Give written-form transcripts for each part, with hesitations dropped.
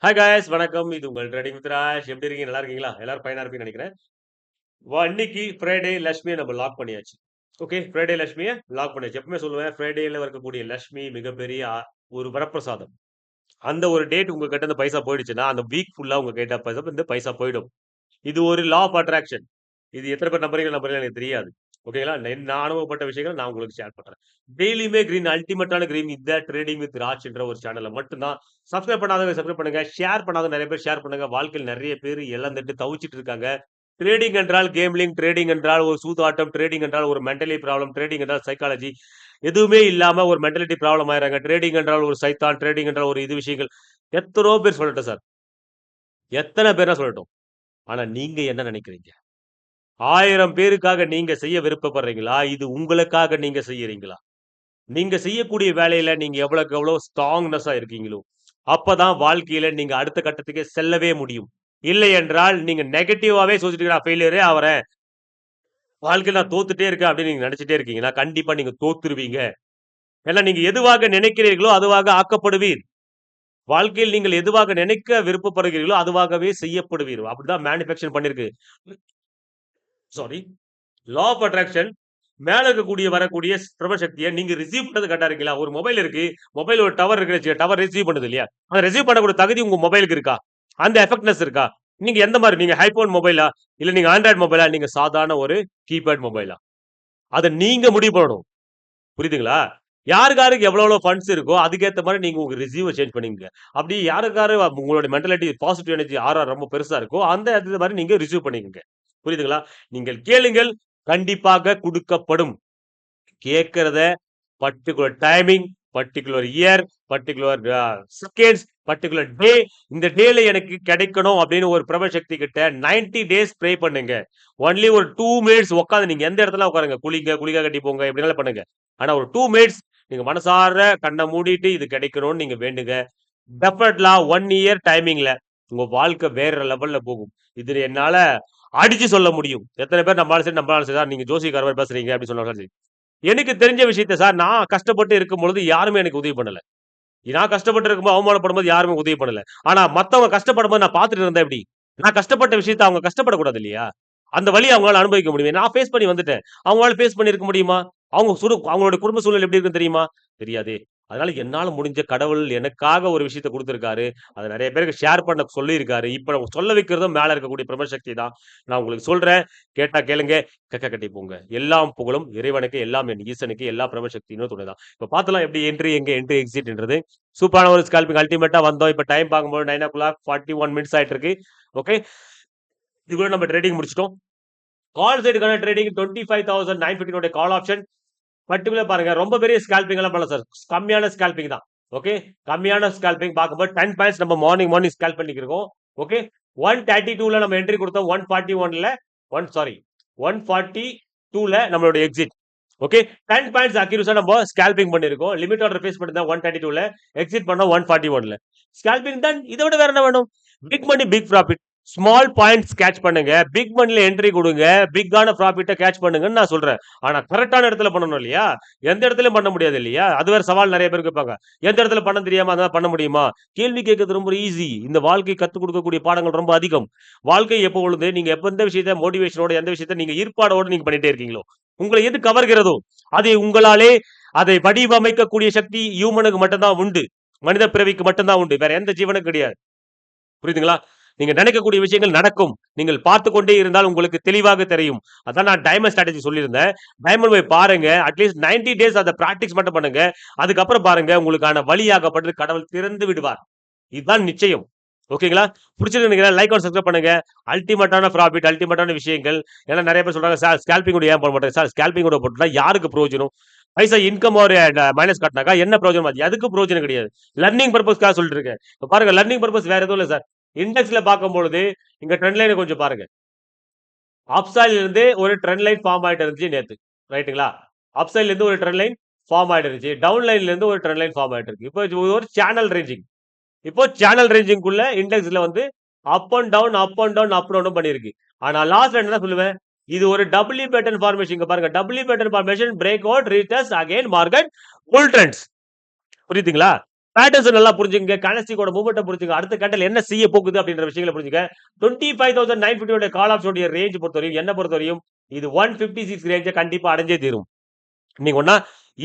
Hi guys வணக்கம். இது உங்கள் ட்ரேடிங் வித் ராஜ். எப்படி இருக்கீங்க? நல்லா இருக்கீங்களா? எல்லாரும் ஃபைனா இருப்பீங்கன்னு நெனைக்கிறேன். இன்னைக்கு ஃப்ரைடே லட்சுமிய நம்ம லாக் பண்ணியாச்சு. ஓகே. ஃப்ரைடே லட்சுமிய லாக் பண்ணியாச்சு. எப்பவுமே சொல்லுவேன், ஃப்ரைடேல இருக்கக்கூடிய லட்சுமி மிகப்பெரிய ஒரு வரப்பிரசாதம். அந்த ஒரு டேட் உங்க கிட்ட இருந்து பைசா போயிடுச்சுன்னா, அந்த வீக் ஃபுல்லா உங்க கிட்ட பைசா போயிடும். இது ஒரு லா ஆஃப் அட்ராக்ஷன். இது எத்தன பேர் நம்புறீங்கன்னு எனக்கு தெரியாது. ஓகேங்களா? நான் அனுபவப்பட்ட விஷயங்கள நான் உங்களுக்கு ஷேர் பண்றேன். டெய்லியுமே கிரீன் அல்டிமேட்டான கிரீன் இந்த ட்ரேடிங் வித் ராஜ் என்ற ஒரு சேனல்ல மட்டும் தான். சப்ஸ்கிரைப் பண்ணாதவங்க சப்ஸ்கிரைப் பண்ணுங்க. ஷேர் பண்ணாதவங்க நெறைய பேர் ஷேர் பண்ணுங்க. வாழ்க்கையில நெறைய பேர் இழந்துட்டு தவிச்சிட்டு இருக்காங்க. ட்ரேடிங் என்றால் கேம்பிளிங், ட்ரேடிங் என்றால் ஒரு சூதாட்டம், ட்ரேடிங் என்றால் ஒரு மென்டலி ப்ராப்ளம், ட்ரேடிங் என்றால் சைக்காலஜி. எதுவுமே இல்லாம ஒரு மென்டாலிட்டி ப்ராப்ளம் ஆயிடுறாங்க. ட்ரேடிங் என்றால் ஒரு சைத்தான், ட்ரேடிங் என்றால் ஒரு இது விஷயங்கள். எத்தனோ பேர் சொல்லட்டும் சார். எத்தன பேரா சொல்லட்டும். ஆனா நீங்க என்ன நெனைக்கிறீங்க? 1000 பேருக்காக நீங்க செய்ய விருப்பப்படுறீங்களா? இது உங்களுக்காக நீங்க செய்யறீங்களா? நீங்க செய்யக்கூடிய வேலையில நீங்க எவ்வளவுக்கு எவ்வளவு ஸ்ட்ராங்னெஸ்ஸா இருக்கீங்களோ, அப்பதான் வாழ்க்கையில நீங்க அடுத்த கட்டத்துக்கு செல்லவே முடியும். இல்லை என்றால் நீங்க நெகட்டிவாவே யோசிச்சுட்டு நான் ஃபெயிலியரே ஆவறேன். வாழ்க்கையில நான் தோத்துட்டே இருக்கேன் அப்படின்னு நீங்க நெனச்சுட்டே இருக்கீங்கன்னா, கண்டிப்பா நீங்க தோத்துருவீங்க. ஏன்னா நீங்க எதுவாக நினைக்கிறீர்களோ, அதுவாக ஆக்கப்படுவீர். வாழ்க்கையில் நீங்கள் எதுவாக நினைக்க விருப்பப்படுகிறீர்களோ, அதுவாகவே செய்யப்படுவீர். அப்படிதான் மேனிஃபெக்சர் பண்ணிருக்கு. சாரி. லா ஆஃப் அட்ராக்ஷன் மேல இருக்கக்கூடிய வரக்கூடிய பிரபசக்திய நீங்க ரிசீவ் பண்றது கரெக்ட்டா இருக்கீங்களா? ஒரு மொபைல் இருக்கு. மொபைல் ஒரு டவர் இருக்குன்னு வச்சுக்க. டவர் ரிசீவ் பண்ணுது இல்லையா? அந்த ரிசீவ் பண்ணக்கூடிய தகுதி உங்க மொபைலுக்கு இருக்கா? அந்த எஃபெக்ட்னஸ் இருக்கா? நீங்க எந்த மாரி நீங்க ஐபோன் மொபைலா? இல்ல நீங்க ஆண்ட்ராய்டு மொபைலா? நீங்க சாதாரண ஒரு கீபேட் மொபைலா? அத நீங்க முடிவு பண்ணணும். புரியுதுங்களா? யாருக்கு யாருக்கு எவ்வளோ எவ்வளோ ஃபண்ட்ஸ் இருக்கோ, அதுக்கேத்த மாரி நீங்க உங்க ரிசீவ சேஞ்ச் பண்ணிக்கங்க. அப்படி யாருக்கு யாரு உங்களுடைய மென்டாலிட்டி பாசிட்டிவ் எனர்ஜி ரொம்ப பெருசா இருக்கோ, அந்த அது மாரி நீங்க ரிசீவ் பண்ணிக்கங்க. புரியுதுங்களா? நீங்கள் கேளுங்கள், கண்டிப்பாக குடுக்கப்படும். கேட்கிறத particular timing, particular year, particular seconds, particular day, இந்த டேல எனக்கு கிடைக்கணும் அப்படின்னு ஒரு பிரபசக்தி கிட்ட 90 டேஸ் ப்ரே பண்ணுங்க. ஒன்லி ஒரு 2 மினிட்ஸ் உட்கார்ந்து நீங்க எந்த இடத்துல உட்காருங்க. குளிங்க, குளிகா கட்டி போங்க, எப்படினாலும் பண்ணுங்க. ஆனா ஒரு 2 மினிட்ஸ் நீங்க மனசார கண்ண மூடிட்டு இது கிடைக்கணும்னு நீங்க வேண்டுங்க. டெஃபினெட்லா 1 இயர் டைமிங்ல உங்க வாழ்க்கை வேற லெவல்ல போகும். இது என்னால அடிச்சு சொல்ல முடியும். எத்தன பேர் நம்மால சரி, நம்மளால சரி, நீங்க ஜோசியக்கார மாரி பேசுறீங்க அப்படின்னு சொன்னாலும் சரி. எனக்கு தெரிஞ்ச விஷயத்த சார் நான் கஷ்டப்பட்டு இருக்கும்பொழுது யாருமே எனக்கு உதவி பண்ணல. நான் கஷ்டப்பட்டு இருக்கும்போது அவமானப்படும்போது யாருமே உதவி பண்ணல. ஆனா மத்தவங்க கஷ்டப்படும்போது நான் பார்த்துட்டு இருந்தா எப்படி? நான் கஷ்டப்பட்ட விஷயத்த அவங்க கஷ்டப்படக்கூடாது இல்லையா? அந்த வலிய அவங்களால அனுபவிக்க முடியும். நான் ஃபேஸ் பண்ணி வந்துட்டேன். அவங்களால ஃபேஸ் பண்ணியிருக்க முடியுமா? அவங்களோட குடும்ப சூழ்நிலை எப்படி இருக்குன்னு தெரியுமா? தெரியாதே. அதனால என்னால முடிஞ்ச கடவுள் எனக்காக ஒரு விஷயத்த குடுத்திருக்காரு. அத நெறைய பேருக்கு ஷேர் பண்ண சொல்லியிருக்காரு. இப்ப நான் சொல்ல வைக்கிறதும் மேல இருக்கக்கூடிய பிரபஞ்சசக்தி தான். நான் உங்களுக்கு சொல்றேன். கேட்டா கேளுங்க. கக்க கட்டி போங்க. எல்லாம் புகழும் இறைவனுக்கு, எல்லாம் என் ஈசனுக்கு, எல்லா பிரபஞ்சசக்தியினும் துணை தான். இப்ப பார்த்தலாம் எப்படி என்ட்ரி எங்க என்ட்ரி எக்ஸிட்ன்றது. சூப்பரான ஒரு ஸ்கால்பிங் அல்டிமேட்டா வந்தோம். இப்ப டைம் பார்க்கும்போது 9:41 மினிட்ஸ் ஆயிட்டு இருக்கு. ஓகே. இதுக்குள்ள நம்ம ட்ரேடிங் முடிச்சுட்டோம். கால் சைடுக்கான ட்ரேடிங் 25,915 உடைய கால் ஆப்ஷன் பர்டிகுலர் பாருங்க. ரொம்ப பெரிய ஸ்கால்பிங் எல்லாம் பண்ணல சார். கம்மியான ஸ்கால்பிங் தான். ஓகே. கம்மியான ஸ்கால்பிங் பார்க்கும்போது 10 பாயிண்ட்ஸ் நம்ம மார்னிங் ஸ்கால்ப் பண்ணிக்கிறோம். ஓகே. 132ல நம்ம என்ட்ரி கொடுத்தோம். 141ல 1 சாரி 142ல நம்மளோட எக்ஸிட். ஓகே. 10 பாயிண்ட்ஸ் அக்யூரஸா நம்ம ஸ்கால்பிங் பண்ணிருக்கோம். லிமிட் ஆர்டர் ஃபேஸ் பண்ணிருந்தா 132ல எக்ஸிட் பண்ணோம் 141ல. Scalping ton. இதை விட வேற என்ன வேணும்? Big money big profit. Small points catch பண்ணுங்க. பிக் மணில என்ட்ரி கொடுங்க. பிக்கான ப்ராஃபிட்ட கேட்ச் பண்ணுங்கன்னு நான் சொல்றேன். ஆனா கரெக்டான இடத்துல பண்ணணும் இல்லையா? எந்த இடத்துலயும் பண்ண முடியாது இல்லையா? அது வேற சவால் நிறைய பேருக்கு இருப்பாங்க. எந்த இடத்துல பண்ண தெரியாம அதான் பண்ண முடியுமா? கேள்வி கேட்கறது ரொம்ப ஈஸி. இந்த வாழ்க்கை கத்துக் கொடுக்கக்கூடிய பாடங்கள் ரொம்ப அதிகம். வாழ்க்கை எப்பொழுது நீங்க எந்த விஷயத்த மோட்டிவேஷனோட எந்த விஷயத்த நீங்க ஈர்ப்பாடோட நீங்க பண்ணிட்டே இருக்கீங்களோ, உங்களை எது கவர்கிறதோ, அதை உங்களாலே அதை வடிவமைக்கக்கூடிய சக்தி ஹியூமனுக்கு மட்டும்தான் உண்டு. மனித பிறவிக்கு மட்டும்தான் உண்டு. வேற எந்த ஜீவனுக்கும் கிடையாது. புரியுதுங்களா? நீங்க நினைக்கக்கூடிய விஷயங்கள் நடக்கும். நீங்கள் பார்த்துக் கொண்டே இருந்தால் உங்களுக்கு தெளிவாக தெரியும். அதான் நான் டைமண்ட் ஸ்ட்ராட்டஜி சொல்லியிருந்தேன். டைமண்ட் போய் பாருங்க. அட்லீஸ்ட் 90 டேஸ் அத பிராக்டிஸ் மட்டும் பண்ணுங்க. அதுக்கப்புறம் பாருங்க உங்களுக்கான வழியாகப்பட்டது கடவுள் திறந்து விடுவார். இதுதான் நிச்சயம். ஓகேங்களா? புடிச்சிருக்கு நினைக்கிறேன். லைக் அண்ட் சப்ஸ்கிரைப் பண்ணுங்க. அல்டிமேட்டான ப்ராஃபிட், அல்டிமேட்டான விஷயங்கள். ஏன்னா நெறைய பேர் சொல்றாங்க, "சார் ஸ்கேல்பிங் கூட ஏன் போட மாட்டேங்க?" சார் ஸ்கேல்பிங் கூட போட்டா யாருக்கு பிரயோஜனம்? பைசா இன்கம் ஒரு மைனஸ் காட்டினாக்கா என்ன பிரயோஜனம்? அது எதுக்கும் பிரயோஜனம் கிடையாது. லர்னிங் பர்ப்பஸ்க்காக சொல்லிட்டு இருக்கேன். இப்ப பாருங்க லர்னிங் பர்ப்பஸ் வேற எதுவும் இல்ல சார். இண்டெக்ஸ்ல பார்க்கும்பொழுது இங்க ட்ரெண்ட் லைன கொஞ்சம் பாருங்க. அப் சைட்ல இருந்து ஒரு ட்ரெண்ட் லைன் ஃபார்ம் ஆயிட்டு இருந்துச்சு நேத்து. ரைட்டுங்களா? அப் சைட்ல இருந்து ஒரு ட்ரெண்ட் லைன் ஃபார்ம் ஆயிட்டு இருந்துச்சு. டவுன் லைன்ல இருந்து ஒரு ட்ரெண்ட் லைன் ஃபார்ம் ஆயிட்டு இருக்கு. இப்போ இது ஒரு சேனல் ரேஞ்சிங். இப்போ சேனல் ரேஞ்சிங்குள்ள இண்டெக்ஸ்ல வந்து up and down, up and down, up down பண்ணியிருக்கு. ஆனா லாஸ்ட்ல என்ன சொல்லுவேன்? இது ஒரு டபிள்யூ பேட்டர்ன் ஃபார்மேஷன். இங்க பாருங்க. W pattern formation break out retest again market bull trends. புரியுதுங்களா? பேட்டர்ஸ் நல்லா புரிஞ்சுங்க, கனஸ்டிக்கோட மூவ்மெண்ட் புரிஞ்சுங்க, அடுத்த கேண்டல் என்ன செய்ய போகுது அப்படின்ற விஷயங்களை புரிஞ்சுங்க. 25,950 கால் ஆப்ஷனுடைய ரேஞ்ச் பொறுத்தவரையும் என்ன பொறுத்தவரையும் இது 156 ரேஞ்சை கண்டிப்பா அடைஞ்சே தீரும். நீங்க ஒன்னா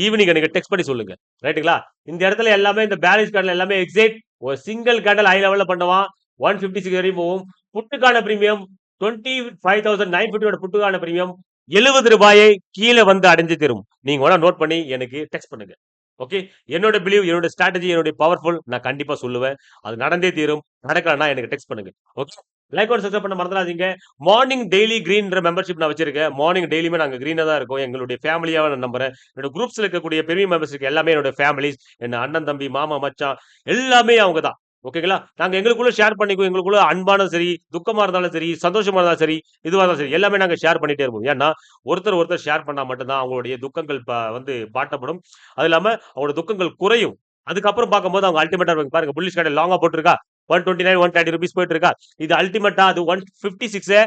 ஈவினிங் எனக்கு டெக்ஸ்ட் பண்ணி சொல்லுங்க, ரைட்டுங்களா? இந்த இடத்துல எல்லாமே இந்த பேலன்ஸ் கேண்டல் எல்லாமே எக்ஸிட் ஒரு சிங்கிள் கேண்டல் ஹை லெவல்ல பண்ணுவான் 156 வரையும் போகும். புட்டுக்கான பிரீமியம் 25,950 புட்டுக்கான பிரீமியம் 70 ரூபாயை கீழே வந்து அடைஞ்சு தரும். நீங்க வேணா நோட் பண்ணி எனக்கு டெக்ஸ்ட் பண்ணுங்க. ஓகே, என்னோட பிலீவ், என்னோட ஸ்ட்ராட்டஜி, என்னோட பவர்ஃபுல், நான் கண்டிப்பா சொல்லுவேன். அது நடந்தே தீரும். நடக்கலன்னா எனக்கு டெக்ஸ்ட் பண்ணுங்க. ஓகே, லைக் அண்ட் சப்ஸ்கிரைப் பண்ண மறந்துடாதீங்க. மார்னிங் டெய்லி கிரீன்ற மெம்பர்ஷிப் நான் வச்சிருக்கேன். மார்னிங் டெய்லியுமே நாங்க கிரீனா தான் இருக்கோம். எங்களுடைய ஃபேமிலியாவை நான் நம்புறேன். என்னோட குரூப்ஸ்ல இருக்கக்கூடிய பெரிய மெம்பர்ஸ் எல்லாமே என்னோட ஃபேமிலிஸ், என்ன அண்ணன் தம்பி மாமா மச்சான் எல்லாமே அவங்க தான். ஓகேங்களா? நாங்க எங்களுக்குள்ள ஷேர் பண்ணிக்குவோம். எங்களுக்குள்ள அன்பானதும் சரி, துக்கமா இருந்தாலும் சரி, சந்தோஷமா இருந்தாலும் சரி, இதுவா இருந்தாலும் சரி, எல்லாமே நாங்க ஷேர் பண்ணிட்டே இருப்போம். ஏன்னா ஒருத்தர் ஷேர் பண்ணா மட்டும்தான் அவங்களுடைய துக்கங்கள் வந்து பாட்டப்படும். அது இல்லாம அவங்களோட துக்கங்கள் குறையும். அதுக்கப்புறம் பார்க்கும்போது அவங்க அல்டிமேட்டா பாருங்க, புல்லிஷ் கேண்டல் லாங்கா போட்டிருக்கா, 129 130 ரூபீஸ் போயிட்டு இருக்கா. இது அல்டிமேட்டா அது 156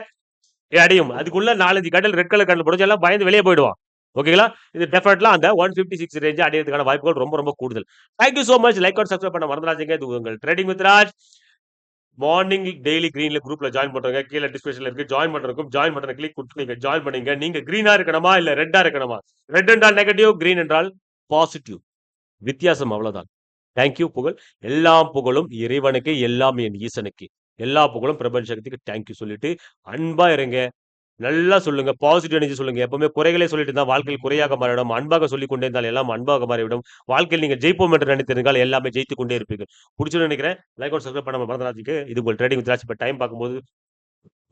அடையும். அதுக்குள்ள 4-5 கேண்டல் ரெட் கலர் கேண்டல் போடுச்சு, எல்லாம் பயந்து வெளியே போயிடுவான். ஓகேங்களா? இது டெஃபினெட்லா அந்த 156 ரேஞ்ச் அடையிறதுக்கான வாய்ப்புகள் ரொம்ப ரொம்ப கூடுதல். Thank you so much. Like and subscribe பண்ண மறந்துடாதீங்க. இது உங்கள் trading with Raj. Morning daily கிரீன்ல குரூப்ல ஜாயின் பண்றவங்க கீழே டிஸ்கிரிப்ஷன்ல இருக்கு. ஜாயின் பண்றதுக்கும் ஜாயின் பட்டனை கிளிக் கொடுத்து நீங்க ஜாயின் பண்ணீங்க. நீங்க கிரீனா இருக்கணுமா இல்ல ரெட்டா இருக்கணுமா? ரெட் என்றால் நெகட்டிவ், கிரீன் என்றால் பாசிட்டிவ். வித்தியாசம் அவ்வளவுதான். தேங்க்யூ. புகழ் எல்லாம் புகழும் இறைவனுக்கு, எல்லாம் என் ஈசனுக்கு. எல்லா புகழும் பிரபஞ்ச சக்திக்கு தேங்க்யூ சொல்லிட்டு அன்பா இருங்க. நல்லா சொல்லுங்க, பாசிட்டிவ் எனர்ஜி சொல்லுங்க. எப்பவுமே குறைகளே சொல்லிட்டு இருந்தால் வாழ்க்கையில் குறையாக மாறிடும். அன்பாக சொல்லிக் கொண்டே இருந்தால் எல்லாம் அன்பாக மாறிவிடும். வாழ்க்கையில் நீங்க ஜெயிப்போம் என்று நினைத்திருந்தால் எல்லாமே ஜெயித்துக் கொண்டே இருப்பீர்கள். பிடிச்சுன்னு நினைக்கிறேன். லைக் அண்ட் சப்ஸ்கிரைப் பண்ண மறந்துடாதீங்க. இது உங்கள் ட்ரேடிங் வித் ராஜ். இப்போ டைம் பார்க்கும்போது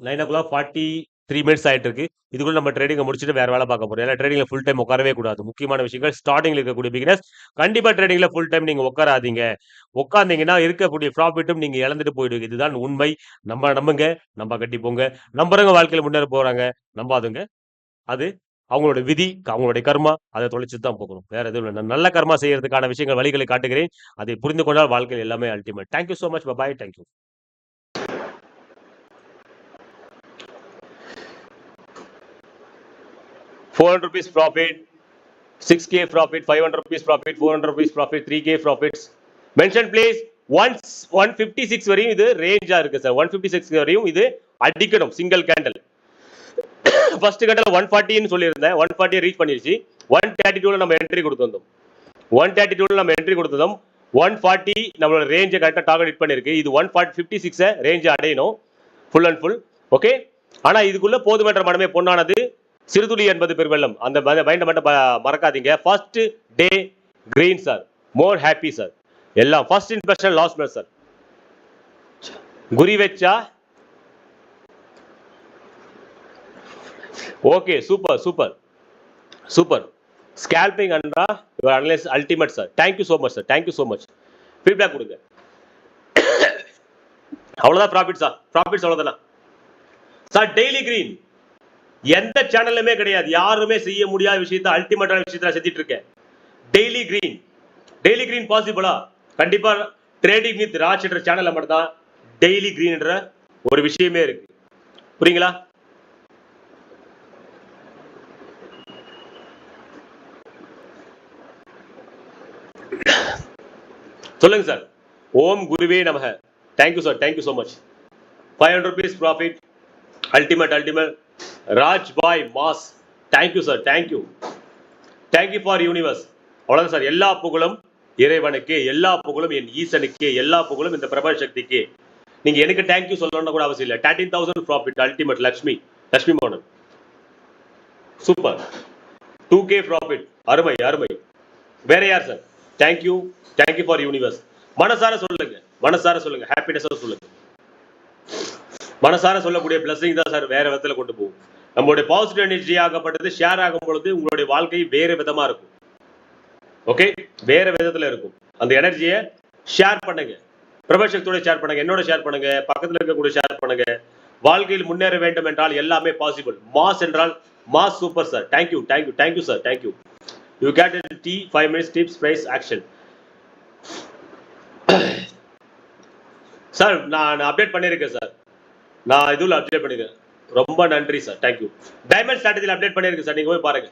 9:43 மினிட்ஸ் ஆயிட்டு இருக்கு. இதுக்குள்ள நம்ம ட்ரேடிங்கை முடிச்சுட்டு வேற வேலை பார்க்க போறோம். ஏன்னா ட்ரேடிங்ல ஃபுல் டைம் உட்காரவே கூடாது. முக்கியமான விஷயங்கள் ஸ்டார்டிங்ல இருக்கக்கூடிய பிகினர்ஸ் கண்டிப்பா ட்ரேடிங்ல ஃபுல் டைம் நீங்க உட்காராதீங்க. உட்கார்ந்தீங்கன்னா இருக்கக்கூடிய ப்ராஃபிட்டும் நீங்க இழந்துட்டு போயிடுவீங்க. இதுதான் உண்மை. நம்புங்க, நம்ம கட்டி போங்க. நம்புறவங்க வாழ்க்கையில முன்னேற போறாங்க, நம்பாதுங்க. அது அவங்களோட விதி, அவங்களுடைய கர்மா. அதை தொலைச்சிட்டு தான் போகணும். வேற எதுவும் இல்லை. நல்ல கர்மா செய்யறதுக்கான விஷயங்கள் வழிகளை காட்டுகிறேன். அதை புரிந்து கொண்டால் வாழ்க்கையில் எல்லாமே ultimate. Thank you so much. Bye. Thank you. 400 rupees profit, 6K profit, 500 rupees profit, 400 rupees profit, 3K profits. Mention please. 156 வரையும் இது ரேஞ்சா இருக்கு சார். 156 வரையும் இது அடிக்கணும் சிங்கிள் கேண்டல். ஃபர்ஸ்ட் கேண்டல் 140 சொல்லியிருந்தேன். 140 ரீச் பண்ணிருச்சு. 132 நம்ம என்ட்ரி கொடுத்திருந்தோம். 132 நம்ம என்ட்ரி கொடுத்ததும் 140 நம்மளோட ரேஞ்சை கரெக்டாக டார்கெட் ஹிட் பண்ணிருக்கு. இது 156 ரேஞ்சை அடையணும் ஃபுல் அண்ட் ஃபுல். ஓகே, ஆனா இதுக்குள்ள போதுமன்ற மனமே பொன்னானது, சிறுதுளி என்பது பெருவெள்ளம். அந்த மைண்டை மட்டும் மறக்காதீங்க. First day green sir, more happy sir. எல்லாம் first impression last match sir. குறி வச்சா okay, super super super. Scalping and your analyse ultimate sir. Thank you so much sir. Thank you so much. Feedback கொடுங்க. அவ்வளவுதான் ப்ராஃபிட் சார். ப்ராஃபிட்ஸ் அவ்வளவுதானா sir? Daily green எந்த சேனல்லுமே கிடையாது. யாருமே செய்ய முடியாத விஷயத்த அல்டிமேட்டான விஷயத்த செஞ்சிட்டு இருக்கேன். Daily green. டெய்லி கிரீன் பாசிபிளா? கண்டிப்பா ட்ரேடிங் வித் ராஜ் என்ற சேனல்ல மட்டும் தான் டெய்லி கிரீன் என்ற ஒரு விஷயமே இருக்கு. புரியுங்களா? சொல்லுங்க சார். ஓம் குருவே நமக. Thank you sir. Thank you so much. 500 rupees profit. Ultimate ultimate. Raj bye mass. Thank you sir. Thank you. Thank you for universe. அவ்வளவுதான் சார். எல்லா புகழும் இறைவனுக்கு, எல்லா புகழும் என் ஈசனுக்கு, எல்லா புகழும் இந்த பிரபஞ்ச சக்திக்கு. நீங்க எனக்கு தேங்க்யூ சொல்லணும்னு கூட அவசியம் இல்லை. 13,000 ப்ராஃபிட் அல்டிமேட். லட்சுமி லட்சுமி மோகன் சூப்பர். 2K profit. அருமை அருமை. வேற யார் sir? Thank you. Thank you for universe. மனசார சொல்லுங்க, மனசார சொல்லுங்க, ஹாப்பினஸ் சொல்லுங்க. மனசார சொல்லக்கூடிய பிளஸிங் தான் சார் வேற விதத்துல கொண்டு போகும். நம்மளுடைய பாசிட்டிவ் எனர்ஜி ஆகப்பட்டது ஷேர் ஆகும் பொழுது உங்களுடைய வாழ்க்கை வேற விதமா இருக்கும். ஓகே, வேற விதத்துல இருக்கும். அந்த எனர்ஜியை ஷேர் பண்ணுங்க. பிரபஞ்சத்தோட ஷேர் பண்ணுங்க, என்னோட ஷேர் பண்ணுங்க, பக்கத்துல இருக்கக்கூடிய ஷேர் பண்ணுங்க. வாழ்க்கையில் முன்னேற வேண்டும் என்றால் எல்லாமே பாசிபிள். மாஸ் என்றால் mass. Super sir. Thank you thank you thank you sir. Thank you. You get the 5 minutes tips price action. Sir நான் அப்டேட் பண்ணியிருக்கேன் சார். நான் இதுல அப்டேட் பண்ணிருக்கேன். ரொம்ப நன்றி சார். தேங்க்யூ. டைமண்ட் ஸ்ட்ராட்டஜில அப்டேட் பண்ணிருக்கேன் சார். நீங்க போய் பாருங்க.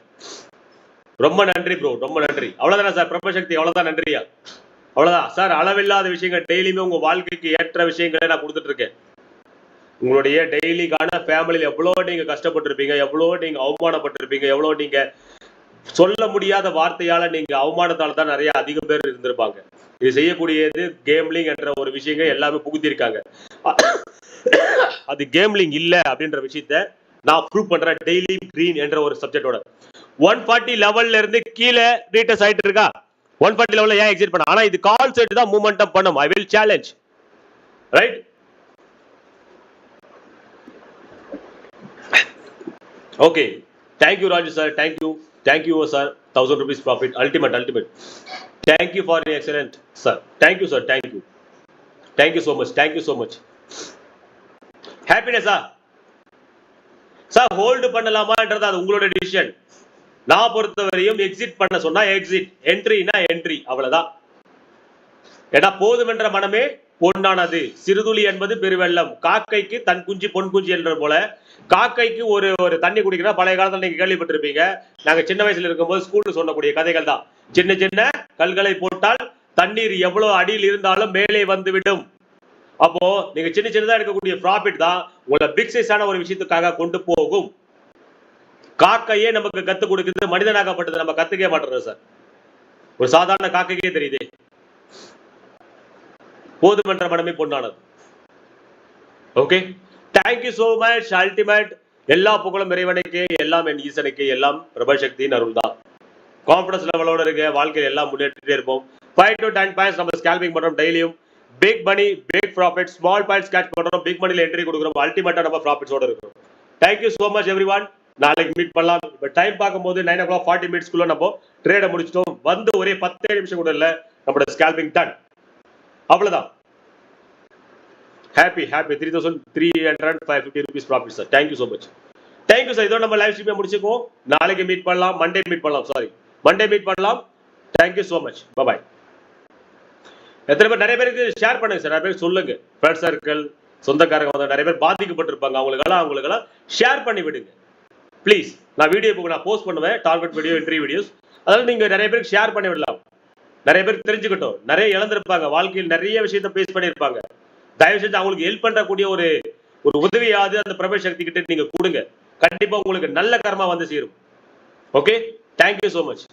ரொம்ப நன்றி ப்ரோ, ரொம்ப நன்றி. அவ்வளவுதானே சார்? பிரபஞ்ச சக்தி அவ்வளவுதான். நன்றியா? அவ்வளவுதான் சார். அளவில்லாத விஷயங்கள் டெய்லியுமே உங்க வாழ்க்கைக்கு ஏற்ற விஷயங்களை நான் கொடுத்துட்டு இருக்கேன். உங்களுடைய டெய்லிக்கான ஃபேமிலியில் எவ்வளோ நீங்க கஷ்டப்பட்டிருப்பீங்க, எவ்வளோ நீங்க அவமானப்பட்டிருப்பீங்க, எவ்வளோ நீங்க சொல்ல முடியாத வார்த்தையால நீங்க அவமானத்தால தான் நிறைய அதிகம் பேர் இருந்திருப்பாங்க. இது செய்யக்கூடியது கேம்லிங் என்ற ஒரு விஷயங்கள் எல்லாமே புகுத்திருக்காங்க. அது கேம்லிங் இல்ல அப்படின்ற விஷயத்த நான் ப்ரூவ் பண்றேன். டெய்லி கிரீன் என்ற ஒரு சப்ஜெக்டோட 140 லெவல்ல இருந்து கீழே ரீட்டஸ் ஆயிட்டு இருக்கா. 140 லெவல்ல ஏன் எக்ஸிட் பண்ண? ஆனா இது கால் செட் தான் மூமெண்டம் பண்ணும். I will challenge, right? Okay, thank you Raju sir, thank you sir. 1000 rupees profit, ultimate. Thank you for excellent sir. Thank you sir, thank you so much. ஹாப்பினஸா சார்? ஹோல்டு பண்ணலாமான்றது அது உங்களோட டிசிஷன். நான் பொறுத்தவரையும் எக்ஸிட் பண்ண சொன்னா எக்ஸிட், என்ட்ரினா என்ட்ரி, அவ்வளவுதான். ஏன்னா போதுமென்ற மனமே பொன்னானது, சிறுதுளி என்பது பெருவெள்ளம், காக்கைக்கு தன் குஞ்சு பொன் குஞ்சு என்ற போல காக்கைக்கு ஒரு ஒரு தண்ணி குடிக்கிறா. பழைய காலத்துல நீங்க கேள்விப்பட்டிருப்பீங்க. நாங்க சின்ன வயசுல இருக்கும்போது ஸ்கூல்ல சொல்லக்கூடிய கதைகள் தான். சின்ன சின்ன கல்களை போட்டால் தண்ணீர் எவ்வளவு அடியில் இருந்தாலும் மேலே வந்துவிடும். அப்போ நீங்க சின்ன சின்னதா எடுக்கக்கூடிய ப்ராஃபிட் தான் உங்களை பிக் சைஸான ஒரு விஷயத்துக்காக கொண்டு போகும். காக்கையே நமக்கு கத்து கொடுக்குது, மனிதனாகப்பட்டது நம்ம கத்துக்கவே மாட்டோம் சார். ஒரு சாதாரண காக்கைக்கே தெரியுது. போதுமென்ற மனமே பொன்னானது. Okay, thank you so much, ultimate. எல்லா புகழும் இறைவனுக்கு, எல்லாம் என் ஈசனுக்கு, எல்லாம் பிரபசக்தியின் அருள் தான். கான்பிடன்ஸ் லெவலோட இருக்க வாழ்க்கையில் எல்லாம் முன்னேற்றிட்டே இருப்போம். 5 to 10 பாயிண்ட்ஸ் நம்ம ஸ்கேல்பிங் பண்றோம் டெய்லியும். Big money, big profit, small points catch பண்றோம், பிக் மணில என்ட்ரி கொடுக்குறோம். அல்டிமேட்டா நம்ம ப்ராஃபிட்ஸோட இருக்கிறோம். Thank you so much everyone. நாளைக்கு மீட் பண்ணலாம். இப்போ டைம் பார்க்கும்போது 9:40 நம்ம ட்ரேட முடிச்சிட்டோம். வந்து ஒரே 10 நிமிஷம் கூட இல்ல, நம்மளோட ஸ்கேல்பிங் டன். அவ்வளவுதான். Happy 3350 rupees profit sir. Thank you so much. Thank you sir. இதோட நம்ம லைவ் ஸ்ட்ரீம் முடிச்சுக்கோ. நாளைக்கு மீட் பண்ணலாம், மண்டே மீட் பண்ணலாம். Thank you so much. பை. எத்தனை பேர், நிறைய பேருக்கு ஷேர் பண்ணுங்க சார், நிறைய பேர் சொல்லுங்க. ஃப்ரெண்ட் சர்க்கிள், சொந்தக்காரங்க வந்து நிறைய பேர் பாதிக்கப்பட்டிருப்பாங்க, அவங்களுக்கெல்லாம் ஷேர் பண்ணி விடுங்க ப்ளீஸ். நான் வீடியோ நான் போஸ்ட் பண்ணுவேன், டார்கெட் வீடியோ, இன்டர்வியூ வீடியோஸ். அதனால நீங்க நிறைய பேருக்கு ஷேர் பண்ணி விடலாம். நிறைய பேருக்கு தெரிஞ்சுக்கிட்டோம். நிறைய இழந்திருப்பாங்க, வாழ்க்கையில் நிறைய விஷயத்த பேஸ் பண்ணியிருப்பாங்க. தயவு செஞ்சு அவங்களுக்கு ஹெல்ப் பண்றக்கூடிய ஒரு உதவியாவது அந்த பிரபல சக்தி கிட்ட நீங்க கொடுங்க. கண்டிப்பா உங்களுக்கு நல்ல கர்மா வந்து சேரும். Okay, thank you so much.